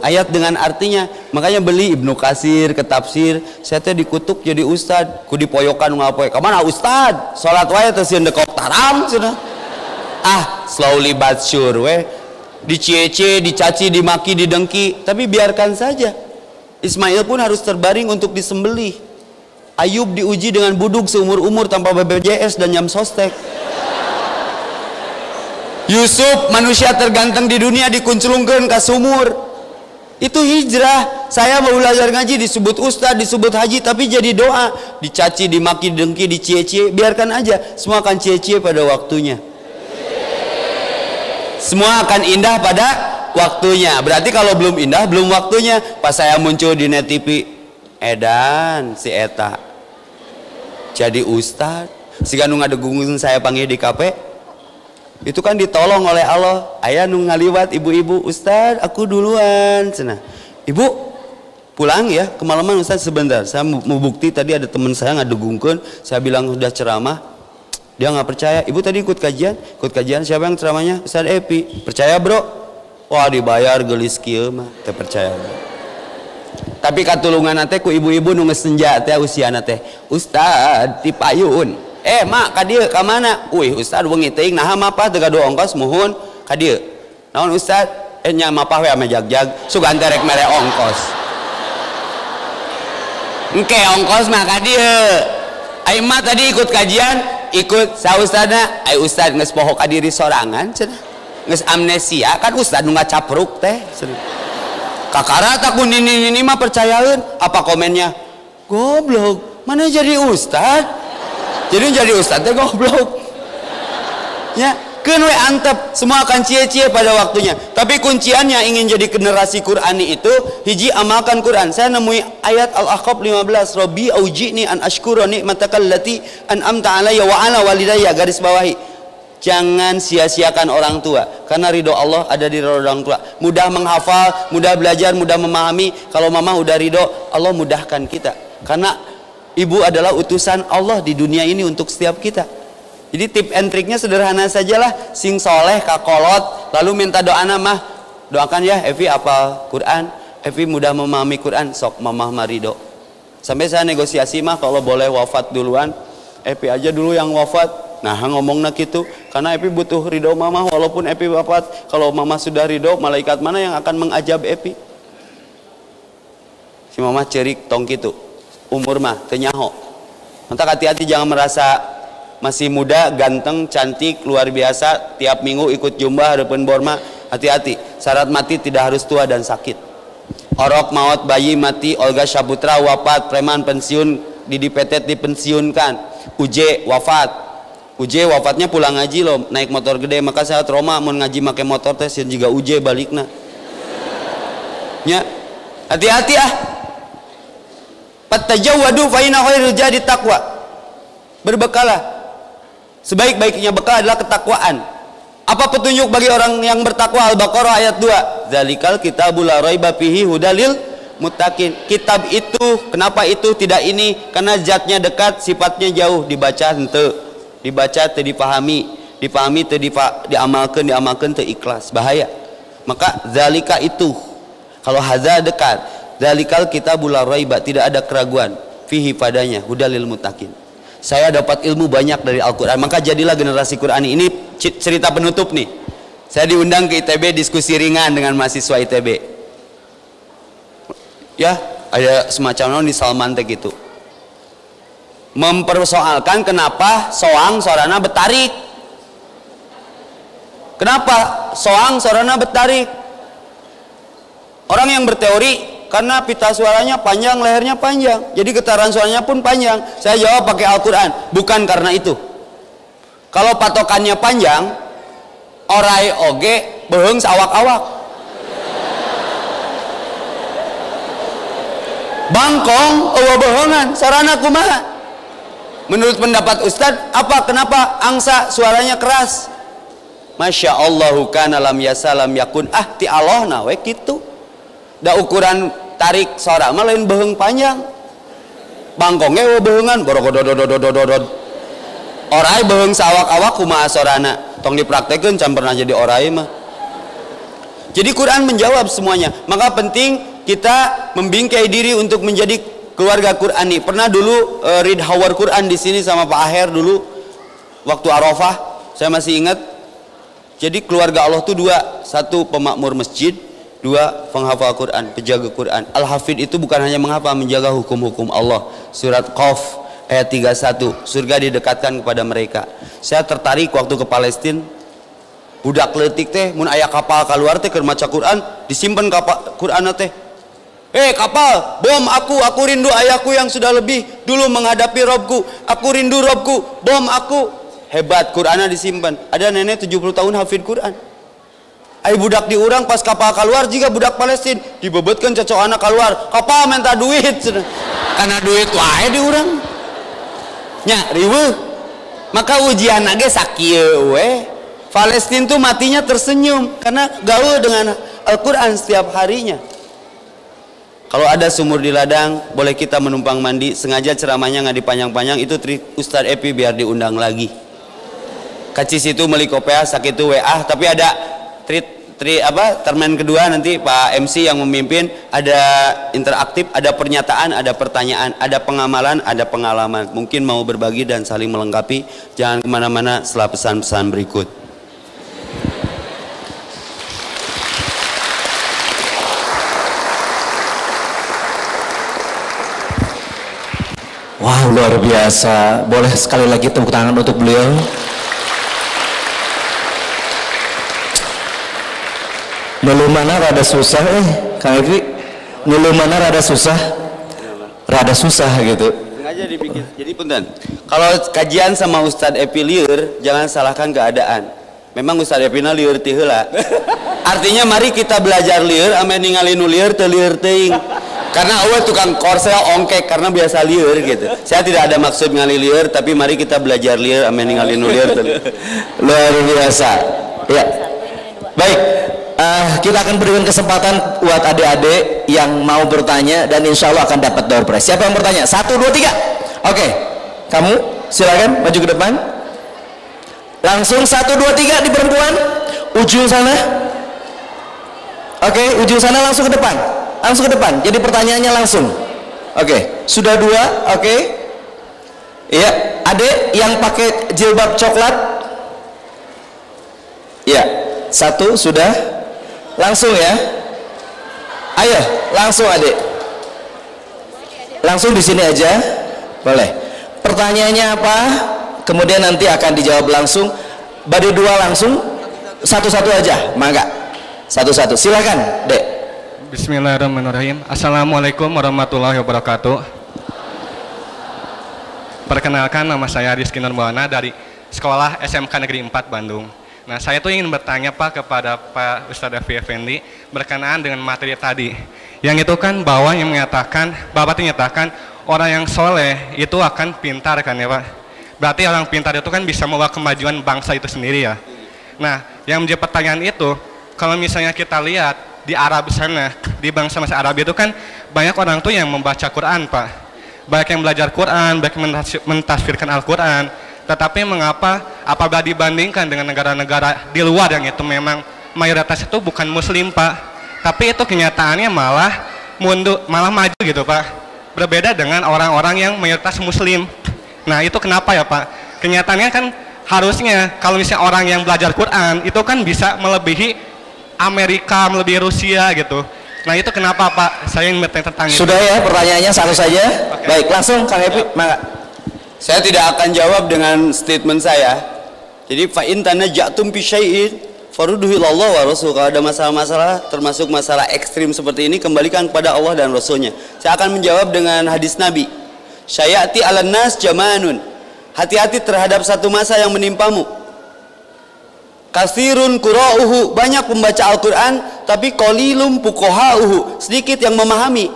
ayat dengan artinya. Makanya beli Ibnu Katsir ke tafsir, saya teh dikutuk jadi ustad, ku dipoyokan ngapoe. Ka mana ustad? Salat wae teh sieun dekok taram cenah. Ah, slowly but sure we. Dicie-cie, dicaci, dimaki, didengki, tapi biarkan saja. Ismail pun harus terbaring untuk disembelih. Ayub diuji dengan buduk seumur-umur tanpa BPJS dan jam sostek. Yusuf manusia terganteng di dunia dikunclungkeun ka sumur. Itu hijrah. Saya mau belajar ngaji disebut ustad, disebut haji, tapi jadi doa. Dicaci, dimaki, dengki, dicie-cie, biarkan aja. Semua akan cie-cie pada waktunya. Semua akan indah pada waktunya. Berarti kalau belum indah belum waktunya. Pas saya muncul di net TV, edan si eta jadi ustad. Siga nu ngadegungeun saya panggil di kafe. Itu kan ditolong oleh Allah. Aya nu ngaliwat ibu-ibu, Ustad aku duluan cenah. Ibu pulang ya, kemalaman Ustad sebentar. Saya mau bukti tadi ada teman saya ngadegungkeun, saya bilang udah ceramah. Dia nggak percaya. Ibu tadi ikut kajian siapa yang ceramahnya? Ustad Epi. Percaya, Bro? Wah, dibayar gelis kieu mah, teu percaya. Tapi katulungan teh ku ibu-ibu nu geus senja teh usiana teh. Ustad ti payun. Mak ka dieu ka mana? Uih Ustad wengi teuing naha mapah teu gaduh ongkos muhun ka dieu. Naon Ustad? Nya mapah we ame jag-jag sugan terek mere ongkos. Engke ongkos mah ka dieu. Ai mah tadi ikut kajian, ikut sa ustadna, ai Ustad geus poho ka diri sorangan cenah. Geus amnesia kan Ustad nu ngacapruk teh cenah. Kakara tak nini mah percayaeun. Apa komennya? Goblok, mana jadi Ustad? Jadi ustad teh goblok. Ya, keun we antep, semua akan cie-cie pada waktunya. Tapi kunciannya ingin jadi generasi Qur'ani itu hiji amalkan Quran. Saya nemui ayat Al-Ahqaf 15, Rabbi aujini an ashkura ni'matakal lati an'amta alayya wa ala walidayya, garis bawahi. Jangan sia-siakan orang tua, karena ridho Allah ada di ridho orang tua. Mudah menghafal, mudah belajar, mudah memahami. Kalau mama udah ridho, Allah mudahkan kita. Karena ibu adalah utusan Allah di dunia ini untuk setiap kita. Jadi tip and triknya sederhana sajalah. Sing soleh kakolot, lalu minta doana mah, doakan ya Evi hafal Quran, Evi mudah memahami Quran, sok mamah marido. Sampai saya negosiasi mah kalau boleh wafat duluan, Evi aja dulu yang wafat. Nah ngomongnya gitu, karena Evi butuh ridho mamah. Walaupun Evi wafat, kalau mamah sudah ridho, malaikat mana yang akan mengajab Evi? Si mamah cerik tong gitu. Umur mah tenyaho. Maka hati-hati, jangan merasa masih muda, ganteng, cantik, luar biasa, tiap minggu ikut jumbah harapan borma. Hati-hati, syarat mati tidak harus tua dan sakit. Orok maut, bayi mati, Olga Saputra wafat, preman pensiun, Didi Petet dipensiunkan, Uje wafat. Uje wafatnya pulang ngaji loh, naik motor gede. Maka saya trauma mau ngaji make motor teh juga Uje balikna. Ya, hati-hati ah. Fatajawwadu fa inna khairul jadi taqwa. Berbekalah. Sebaik-baiknya bekal adalah ketakwaan. Apa petunjuk bagi orang yang bertakwa? Al-Baqarah ayat 2. Zalikal kitabul la raiba fihi hudalil muttaqin. Kitab itu, kenapa itu tidak ini? Karena zatnya dekat, sifatnya jauh. Dibaca henteu, dibaca teu dipahami, dipahami teu diamalkeun teu ikhlas. Bahaya. Maka zalika itu. Kalau hadza dekat, Dzalikal kitabul la raiba, tidak ada keraguan fihi padanya, hudalil muttaqin. Saya dapat ilmu banyak dari Al-Quran, maka jadilah generasi Qurani. Ini cerita penutup nih. Saya diundang ke ITB diskusi ringan dengan mahasiswa ITB. Ya, ada semacam di Salman teh gitu. Mempersoalkan kenapa soang sorana betarik. Kenapa soang sorana betarik? Orang yang berteori karena pita suaranya panjang, lehernya panjang, jadi getaran suaranya pun panjang. Saya jawab pakai Al-Quran, bukan karena itu. Kalau patokannya panjang, orai oge beheung sawak-awak, bangkong eueuh beheungan, sarana kumaha? Menurut pendapat Ustadz, kenapa angsa suaranya keras? Masya Allahu kana lam yasa lam yakun, ti Allah na we kitu. Da ukuran tarik sora mah lain beheung panjang, bangkongnya eueuh beheungan, borogodododododod. Orai beheung sawak-awak kumaha sorana? Tong dipraktekeun can pernah jadi orai mah. Jadi Quran menjawab semuanya. Maka penting kita membingkai diri untuk menjadi keluarga Qurani. Pernah dulu read Hawar Quran di sini sama Pak Aher dulu waktu Arafah, saya masih ingat. Jadi keluarga Allah itu dua, satu pemakmur masjid, dua penghafal Quran, penjaga Quran. Al-Hafidh itu bukan hanya menghafal, menjaga hukum-hukum Allah. Surat Qaf ayat 31, surga didekatkan kepada mereka. Saya tertarik waktu ke Palestina, budak leutik teh mun aya kapal keluar teh keur maca Quran, disimpen kapal Quran teh. Kapal, bom aku rindu ayahku yang sudah lebih dulu menghadapi Robku, aku rindu Robku, bom aku. Hebat, Qurannya disimpan. Ada nenek 70 tahun hafid Quran. Ai budak diurang pas kapal keluar juga budak Palestina dibebetkeun cocok anak keluar, kapal minta duit karena duit wae diurang nya riweuh. Maka ujian ge sakieu we. Palestina tuh matinya tersenyum karena gaul dengan Al-Quran setiap harinya. Kalau ada sumur di ladang, boleh kita menumpang mandi. Sengaja ceramahnya nggak dipanjang-panjang, itu trik Ustadz Epi biar diundang lagi. Kacis itu meuli kopea sakitu WA, tapi ada termen kedua nanti Pak MC yang memimpin, ada interaktif, ada pernyataan, ada pertanyaan, ada pengamalan, ada pengalaman. Mungkin mau berbagi dan saling melengkapi. Jangan kemana-mana setelah pesan-pesan berikut. Wow, luar biasa. Boleh sekali lagi tepuk tangan untuk beliau. Nulu mana rada susah Kang Evi. Nulu mana rada susah. Rada susah gitu. Sengaja dibikin. Jadi punten. Kalau kajian sama Ustadz Epi lieur, jangan salahkan keadaan. Memang Ustadz Epi na lieur ti heula. Artinya mari kita belajar lieur ame ningali nu lieur teu lieur teuing. Karena awal tukang korsel ongkek karena biasa lieur gitu. Saya tidak ada maksud ngali lieur, tapi mari kita belajar lieur ame ningali nu lieur teu. Luar biasa. Ya. Baik. Kita akan berikan kesempatan buat adik-adik yang mau bertanya dan insya Allah akan dapat door prize. Siapa yang bertanya? 1, 2, 3. Oke, kamu silakan maju ke depan. Langsung 1, 2, 3 di perempuan. Ujung sana. Oke, ujung sana langsung ke depan. Langsung ke depan. Jadi pertanyaannya langsung. Oke, sudah 2. Oke. Iya, adik yang pakai jilbab coklat. Iya, 1 sudah. Langsung ya. Ayo, langsung adik. Langsung di sini aja. Boleh. Pertanyaannya apa? Kemudian nanti akan dijawab langsung. Badi 2 langsung. Satu-satu aja. Mangga. Satu-satu. Silakan, Dek. Bismillahirrahmanirrahim. Assalamualaikum warahmatullahi wabarakatuh. Perkenalkan, nama saya Rizky Nurmawana dari Sekolah SMK Negeri 4 Bandung. Nah, saya tuh ingin bertanya Pak kepada Pak Ustadz Evi Effendi berkenaan dengan materi tadi. Yang itu kan bahwa yang menyatakan, Bapak menyatakan orang yang soleh itu akan pintar kan ya Pak. Berarti orang pintar itu kan bisa membawa kemajuan bangsa itu sendiri ya. Nah, yang menjadi pertanyaan itu, kalau misalnya kita lihat di Arab sana, di bangsa Arab itu kan banyak orang tuh yang membaca Quran Pak. Banyak yang belajar Quran, banyak yang mentafsirkan Al-Quran. Tetapi mengapa apabila dibandingkan dengan negara-negara di luar yang itu memang mayoritas itu bukan muslim Pak, tapi itu kenyataannya malah mundur, malah maju gitu Pak. Berbeda dengan orang-orang yang mayoritas muslim. Nah itu kenapa ya Pak? Kenyataannya kan harusnya kalau misalnya orang yang belajar Quran itu kan bisa melebihi Amerika, melebihi Rusia gitu. Nah itu kenapa Pak? Saya ingin bertanya tentang itu. Sudah ya pertanyaannya satu saja. Okay. Baik, langsung Kang Epi. Saya tidak akan jawab dengan statement saya. Jadi fa in tanajjatum fi syai'in farudduhu ilallah wa rasul. Kalau ada masalah-masalah termasuk masalah ekstrim seperti ini, kembalikan kepada Allah dan Rasulnya. Saya akan menjawab dengan hadis Nabi. Syayati 'alan nas jamanun. Hati-hati terhadap satu masa yang menimpamu. Kasirun qura'uhu, banyak pembaca Al-Qur'an tapi qalilum fuqaha'uhu, sedikit yang memahami.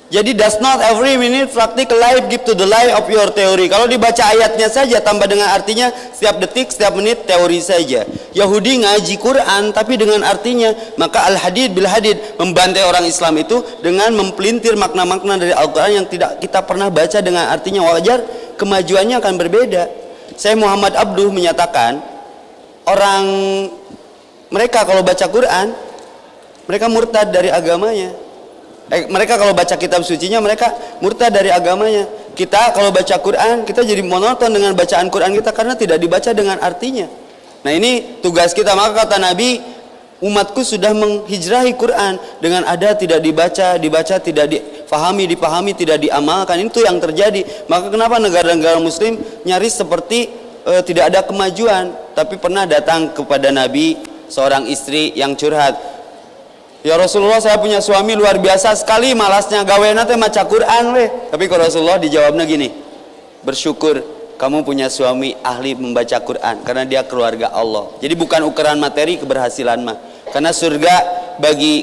Jadi does not every minute practical life give to the life of your theory. Kalau dibaca ayatnya saja tambah dengan artinya, setiap detik, setiap menit teori saja. Yahudi ngaji Quran tapi dengan artinya, maka al-hadid bil hadid, membantai orang Islam itu dengan mempelintir makna-makna dari Al-Quran yang tidak kita pernah baca dengan artinya. Wajar kemajuannya akan berbeda. Saya Muhammad Abduh menyatakan, orang mereka kalau baca Quran mereka murtad dari agamanya. Mereka kalau baca kitab sucinya mereka murtad dari agamanya. Kita kalau baca Quran kita jadi monoton dengan bacaan Quran kita karena tidak dibaca dengan artinya. Nah ini tugas kita. Maka kata Nabi, umatku sudah menghijrahi Quran dengan ada tidak dibaca, dibaca tidak difahami, dipahami tidak diamalkan. Itu yang terjadi. Maka kenapa negara-negara muslim nyaris seperti tidak ada kemajuan. Tapi pernah datang kepada Nabi seorang istri yang curhat, ya Rasulullah, saya punya suami luar biasa sekali, malasnya gaweana teh maca Quran weh. Tapi kalau Rasulullah dijawabnya gini, bersyukur kamu punya suami ahli membaca Quran karena dia keluarga Allah. Jadi bukan ukuran materi keberhasilan mah. Karena surga bagi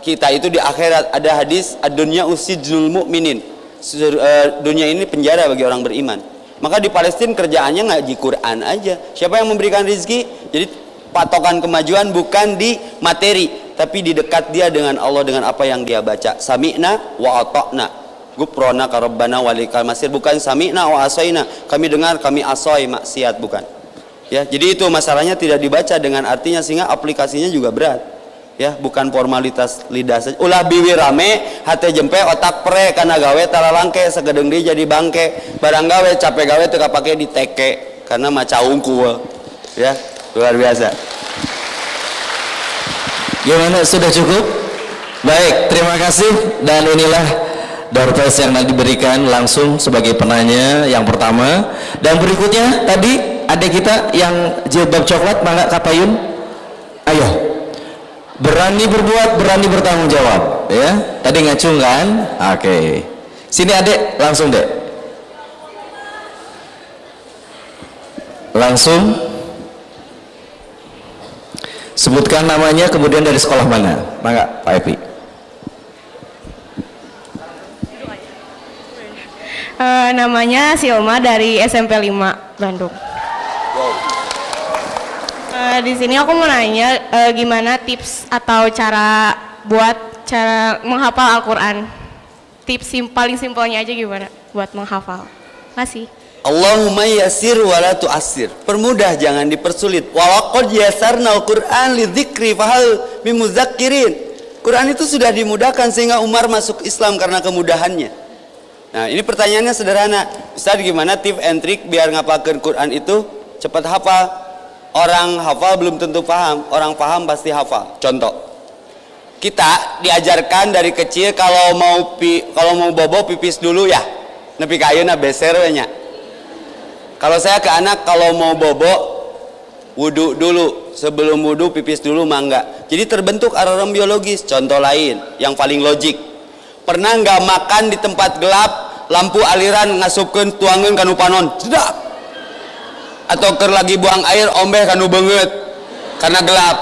kita itu di akhirat, ada hadis ad-dunya usijnul mu'minin. Dunia ini penjara bagi orang beriman. Maka di Palestina kerjaannya ngaji Quran aja. Siapa yang memberikan rizki? Jadi patokan kemajuan bukan di materi, tapi di dekat dia dengan Allah, dengan apa yang dia baca. Sami'na wa ata'na gufrana karabbana walikal masir. Bukan sami'na wa asoina, kami dengar kami asoi maksiat, bukan. Ya, jadi itu masalahnya tidak dibaca dengan artinya, sehingga aplikasinya juga berat. Ya, bukan formalitas lidah saja. Ulah biwi rame, hate jempe, otak pre, karena gawe talalangke, segedeng dia jadi bangke. Barang gawe, capek gawe, teka pakai diteke, karena maca unggul. Ya, luar biasa. Gimana, sudah cukup? Baik, terima kasih. Dan inilah door prize yang diberikan langsung sebagai penanya yang pertama. Dan berikutnya tadi ada kita yang jilbab coklat, Mangga Kapayun. Ayo, berani berbuat, berani bertanggung jawab. Ya, tadi ngacung kan? Oke. Sini adek, langsung dek. Langsung sebutkan namanya, kemudian dari sekolah mana. Mangga Pak Epi. Namanya Silma dari SMP 5 Bandung. Di sini aku mau nanya gimana tips atau cara menghafal Al-Quran. Tips paling simpelnya aja gimana buat menghafal. Makasih. Allahumma yasir wala tu'asir. Permudah, jangan dipersulit. Wa laqad yasarna al-Qur'an lidzikri fahal mimuzakkirin. Quran itu sudah dimudahkan sehingga Umar masuk Islam karena kemudahannya. Nah, ini pertanyaannya sederhana. Ustaz, gimana tips and trik biar ngapalkeun Quran itu cepat hafal? Orang hafal belum tentu paham, orang paham pasti hafal. Contoh, kita diajarkan dari kecil kalau mau bobo pipis dulu ya. Nepi ka ayeuna beser we nya. Kalau saya ke anak, kalau mau bobo wudu dulu, sebelum wudu pipis dulu mangga. Jadi terbentuk alarm biologis. Contoh lain yang paling logik, pernah nggak makan di tempat gelap, lampu aliran ngasupkeun tuangeun kanu panon, cedak. Atau keur lagi buang air ombeh kanu beungeut karena gelap.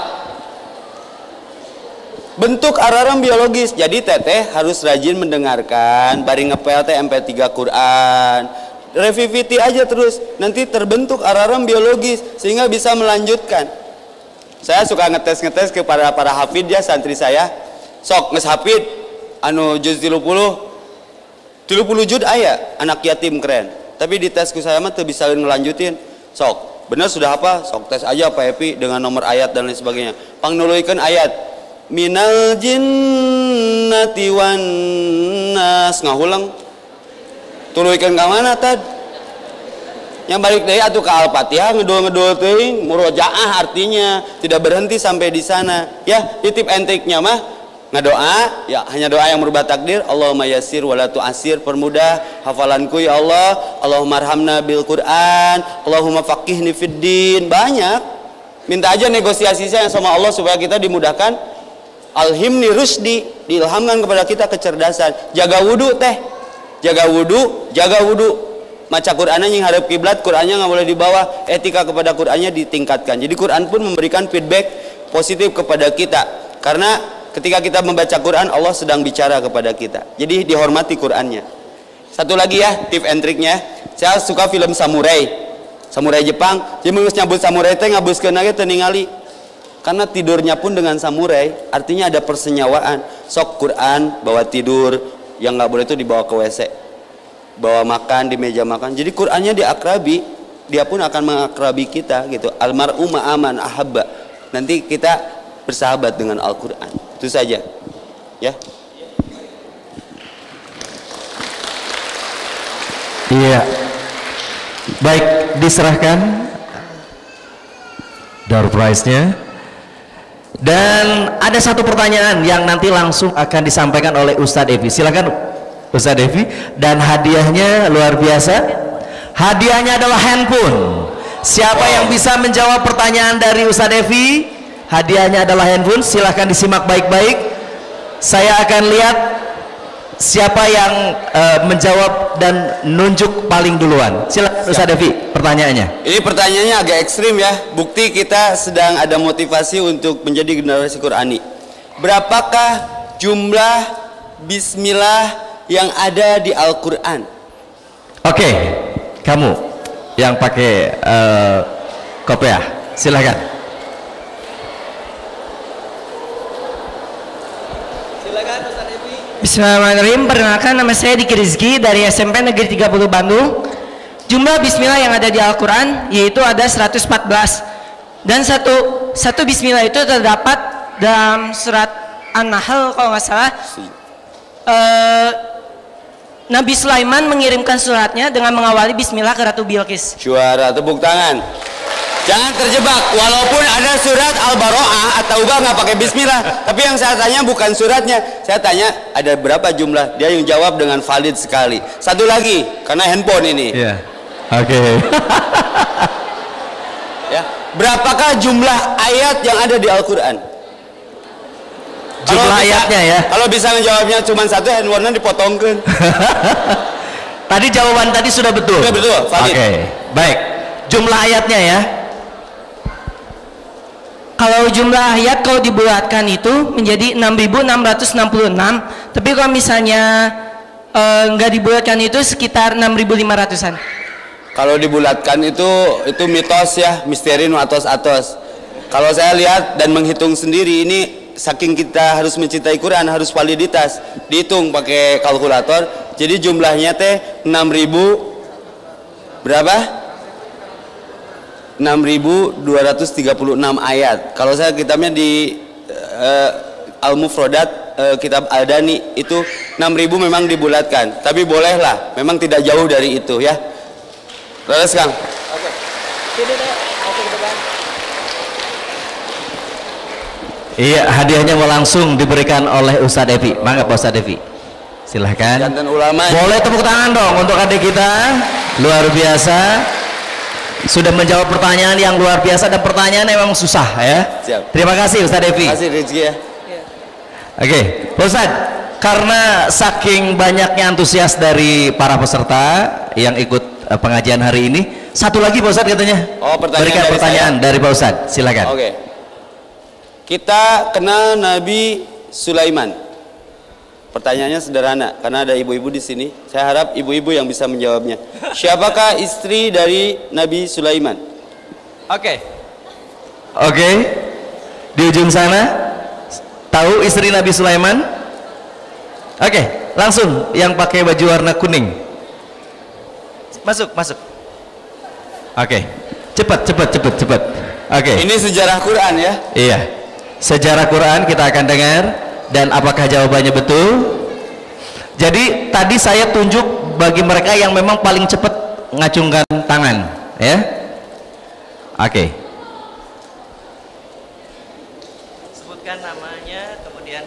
Bentuk alarm biologis. Jadi teteh harus rajin mendengarkan, bari ngepel teh MP3 Quran. Reviviti aja terus, nanti terbentuk alarm biologis sehingga bisa melanjutkan. Saya suka ngetes kepada para hafid ya, santri saya. Sok nges hafid anu juz 30 juz aya, anak yatim keren. Tapi di tesku saya mah teu bisa ngelanjutin. Sok, bener sudah apa? Sok tes aja Pak Epi dengan nomor ayat dan lain sebagainya. Pangnuluykeun ayat. minal jinnati wan nas. Ngahulang tuluikeun ka mana tad? Yang balik deui atuh ka Al-Fatihah ngedul-ngedul teuing, murojaah artinya tidak berhenti sampai di sana. Ya, titip and triknya mah ngadoa, ya hanya doa yang merubah takdir. Allahumma yassir wa la tu'assir, permudah hafalanku ya Allah. Allahumma arhamna bil Quran, Allahumma faqihni fid din. Banyak. Minta aja negosiasinya sama Allah supaya kita dimudahkan. Alhimni rusdi, diilhamkan kepada kita kecerdasan. Jaga wudu teh. Jaga wudu. Maca Qur'annya yang hadap kiblat, Qur'annya nggak boleh dibawa, etika kepada Qur'annya ditingkatkan. Jadi Qur'an pun memberikan feedback positif kepada kita. Karena ketika kita membaca Qur'an, Allah sedang bicara kepada kita. Jadi dihormati Qur'annya. Satu lagi ya, tip and triknya. Saya suka film samurai Jepang. Jadi mengus nyabut samurai teh ngabuskeun ge teu ningali. Karena tidurnya pun dengan samurai, artinya ada persenyawaan. Sok Qur'an bawa tidur, yang nggak boleh itu dibawa ke WC. Bawa makan di meja makan. Jadi Qur'annya diakrabi, dia pun akan mengakrabi kita gitu. Almar'u ma'aman ahabba. Nanti kita bersahabat dengan Al-Qur'an. Itu saja. Ya. Iya. Baik, diserahkan door prize-nya. Dan ada satu pertanyaan yang nanti langsung akan disampaikan oleh Ustadz Evi. Silakan Ustadz Evi, dan hadiahnya luar biasa. Hadiahnya adalah handphone. Siapa yang bisa menjawab pertanyaan dari Ustadz Evi, hadiahnya adalah handphone. Silahkan disimak baik-baik. Saya akan lihat siapa yang menjawab dan nunjuk paling duluan. Silakan Ustadz Evi, pertanyaannya. Ini pertanyaannya agak ekstrim ya. Bukti kita sedang ada motivasi untuk menjadi generasi Qur'ani. Berapakah jumlah bismillah yang ada di Al-Quran? Oke, kamu yang pakai kopiah, silakan. Silakan Ustaz Evi. Bismillahirrahmanirrahim. Perkenalkan, nama saya Diki Rizky dari SMP Negeri 30 Bandung. Jumlah bismillah yang ada di Al-Quran yaitu ada 114. Dan satu bismillah itu terdapat dalam surat An-Nahl kalau nggak salah. Nabi Sulaiman mengirimkan suratnya dengan mengawali bismillah ke Ratu Bilqis. Juara, tepuk tangan. Jangan terjebak, walaupun ada surat Al-Baro'ah atau Taubah nggak pakai bismillah. Tapi yang saya tanya bukan suratnya. Saya tanya ada berapa jumlah. Dia yang jawab dengan valid sekali. Satu lagi, karena handphone ini. Iya. Oke. Ya. Berapakah jumlah ayat yang ada di Al-Quran? Jumlah ayatnya ya. Kalau bisa menjawabnya cuma satu, handphone-nya dipotongkan. Tadi jawaban tadi sudah betul. Sudah betul, valid. Oke, baik. Jumlah ayatnya ya. Kalau jumlah ayat kalau dibulatkan itu menjadi 6.666. Tapi kalau misalnya nggak dibulatkan itu sekitar 6.500-an. Kalau dibulatkan itu mitos ya, misteri nu atos-atos. Kalau saya lihat dan menghitung sendiri ini, saking kita harus mencintai Quran, harus validitas, dihitung pakai kalkulator. Jadi jumlahnya teh 6.000 berapa? 6.236 ayat. Kalau saya kitabnya di Al-Mufradat, kitab Al-Dani itu 6.000 memang dibulatkan. Tapi bolehlah, memang tidak jauh dari itu ya. Terus Kang. Oke. Iya, hadiahnya mau langsung diberikan oleh Ustadz Evi. Mangga Pak Ustadz Evi. Silahkan. Jantan ulama. Boleh tepuk tangan dong untuk adik kita. Luar biasa. Sudah menjawab pertanyaan yang luar biasa, dan pertanyaannya memang susah ya. Siap. Terima kasih Ustadz Evi. Terima kasih Rizky ya. Oke, Pak Ustadz, karena saking banyaknya antusias dari para peserta yang ikut pengajian hari ini, satu lagi Pak Ustadz katanya. Oh, pertanyaan berikan dari pertanyaan saya. dari Pak Ustadz. Silakan. Oke. Kita kenal Nabi Sulaiman. Pertanyaannya sederhana, karena ada ibu-ibu di sini. Saya harap ibu-ibu yang bisa menjawabnya. Siapakah istri dari Nabi Sulaiman? Oke. Oke. Di ujung sana, tahu istri Nabi Sulaiman? Oke, langsung yang pakai baju warna kuning. Masuk. Oke. Cepat. Oke. Ini sejarah Quran ya. Iya. Sejarah Quran kita akan dengar, dan apakah jawabannya betul? Jadi tadi saya tunjuk bagi mereka yang memang paling cepat ngacungkan tangan, ya. Oke. Sebutkan namanya, kemudian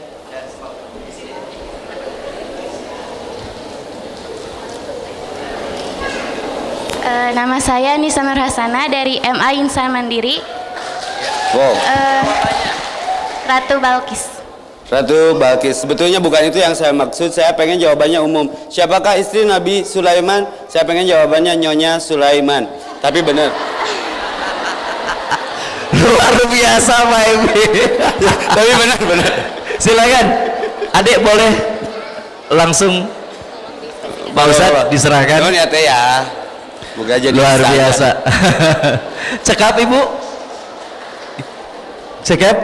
nama saya Nisa Nur Hasana dari MA Insan Mandiri. Wow. Ratu Balkis. Ratu Balkis. Sebetulnya bukan itu yang saya maksud. Saya pengen jawabannya umum. Siapakah istri Nabi Sulaiman? Saya pengen jawabannya Nyonya Sulaiman. Tapi benar. Luar biasa Pak Emi. Tapi benar. Silakan. Adik boleh langsung Pak Ustadz diserahkan. Oh, niatnya ya. Bukan jadi Luar biasa. Cekap Ibu. Cekap.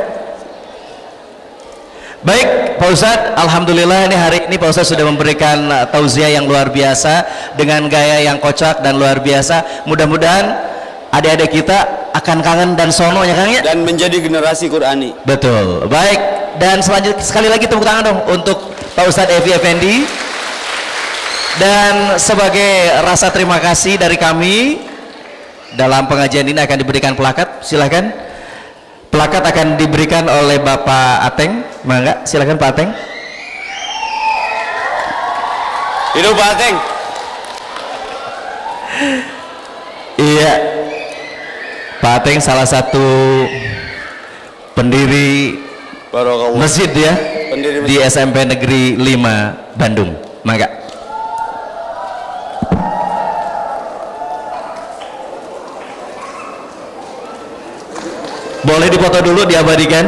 Baik Pak Ustadz, alhamdulillah ini hari ini Pak Ustadz sudah memberikan tausiah yang luar biasa dengan gaya yang kocak dan luar biasa. Mudah-mudahan adik-adik kita akan kangen dan sono ya Kang ya. Dan menjadi generasi Qurani. Betul. Baik, dan selanjutnya sekali lagi tepuk tangan dong untuk Pak Ustadz Evi Effendi. Dan sebagai rasa terima kasih dari kami, dalam pengajian ini akan diberikan plakat. Silakan. Plakat akan diberikan oleh Bapak Ateng. Mangga, silakan Pak Ateng. Hidup Pak Ateng. Iya, Pak Ateng salah satu pendiri masjid ya, Pendiri di SMP Negeri 5 Bandung. Mangga. Boleh dipoto dulu, diabadikan.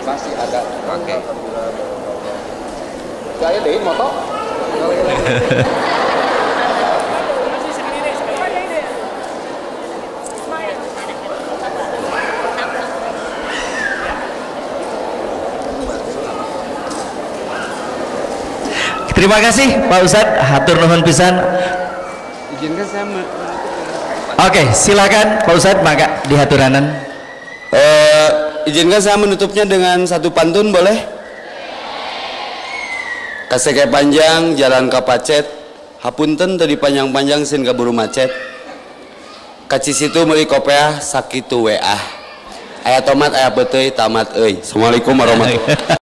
Masih ada. Oke. Saya deh moto. Terima kasih Pak Ustadz, hatur nuhun pisan. Izinkan saya Oke, silakan Pak Ustadz, maka dihaturanan. Izinkan saya menutupnya dengan satu pantun, boleh? Kaseke panjang, jalan ka pacet, hapunten tadi panjang-panjang sin kaburu macet. Kaci situ meuli kopeah sakitu WA. Aya tomat aya peuteuy tamat euy. Assalamualaikum warahmatullahi wabarakatuh.